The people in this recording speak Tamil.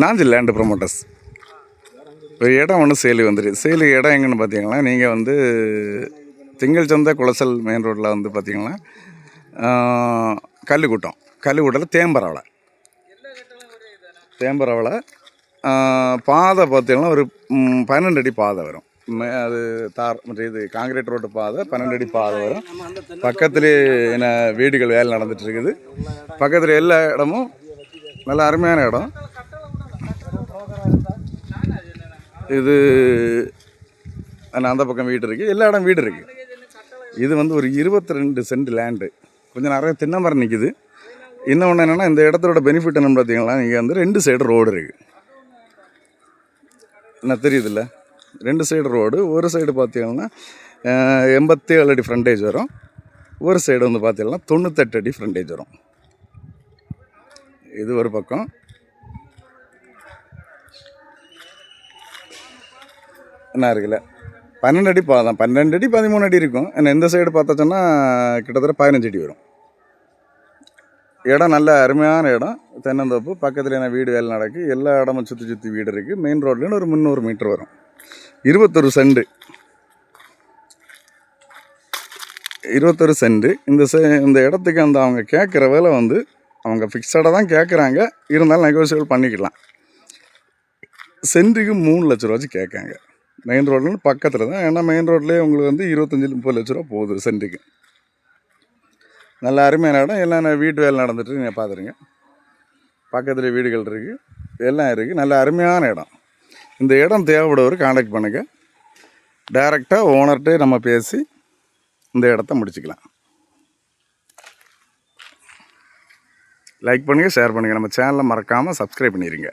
Nanjil land promoters. ஒரு இடம் ஒன்று சேலு வந்துருக்கு. சேலு இடம் எங்கன்னு பார்த்தீங்கன்னா, நீங்கள் வந்து திங்கள் சந்தை குளசல் மெயின் ரோட்டில் வந்து பார்த்தீங்கன்னா கல்லுக்கூட்டத்தில் தேம்பரவளை பாதை பார்த்தீங்கன்னா ஒரு 12 அடி பாதை வரும். அது இது காங்கிரீட் ரோட்டு பாதை 12 அடி பாதை வரும். பக்கத்துலேயே என்ன வீடுகள் வேலை நடந்துட்டு இருக்குது. பக்கத்தில் எல்லா இடமும் நல்ல அருமையான இடம். இது அந்த பக்கம் வீடு இருக்குது, எல்லா இடம் வீடு இருக்குது. இது வந்து ஒரு 22 சென்ட் லேண்டு. கொஞ்சம் நிறைய தென்னை மரம் நிற்கிது. இன்னொன்று என்னென்னா, இந்த இடத்தோட பெனிஃபிட் என்னென்னு பார்த்தீங்கன்னா, இங்கே வந்து 2 சைடு ரோடு இருக்குது. என்ன தெரியுதுல்ல, 2 சைடு ரோடு. ஒரு சைடு பார்த்தீங்கன்னா 87 அடி ஃப்ரண்டேஜ் வரும். ஒரு சைடு வந்து பார்த்தீங்கன்னா 98 அடி ஃப்ரண்டேஜ் வரும். இது ஒரு பக்கம். என்ன இருக்குல்ல, 12 அடி பாதான், 12 அடி 13 அடி இருக்கும். ஏன்னா இந்த சைடு பார்த்தாச்சோன்னா கிட்டத்தட்ட 15 அடி வரும். இடம் நல்ல அருமையான இடம். தென்னந்தோப்பு பக்கத்தில் என்ன வீடு வேலை நடக்கு. எல்லா இடமும் சுற்றி வீடு இருக்குது. மெயின் ரோட்லேருந்து ஒரு 300 மீட்டர் வரும். 21 சென்ட். இந்த இடத்துக்கு அவங்க கேட்குற வேலை வந்து அவங்க ஃபிக்ஸடாக தான் கேட்குறாங்க. இருந்தாலும் நெகோசியபிள் பண்ணிக்கலாம். சென்ட்டுக்கு 3 லட்ச ரூபா வச்சு கேட்காங்க. மெயின் ரோட்லேருந்து பக்கத்தில் தான். ஏன்னா மெயின் ரோட்லேயே உங்களுக்கு வந்து 25-30 லட்ச ரூபா போகுது சென்ட்டுக்கு. நல்ல அருமையான இடம். எல்லாம் வீட்டு வேலை நடந்துட்டு நீங்கள் பார்த்துருங்க. பக்கத்தில் வீடுகள் இருக்குது, எல்லாம் இருக்குது. நல்ல அருமையான இடம். இந்த இடம் தேவைப்படுவர் காண்டாக்ட் பண்ணுங்கள். டைரெக்டாக ஓனர்கிட்ட நம்ம பேசி இந்த இடத்த முடிச்சுக்கலாம். லைக் பண்ணுங்கள், ஷேர் பண்ணுங்கள். நம்ம சேனலை மறக்காமல் சப்ஸ்கிரைப் பண்ணிடுங்க.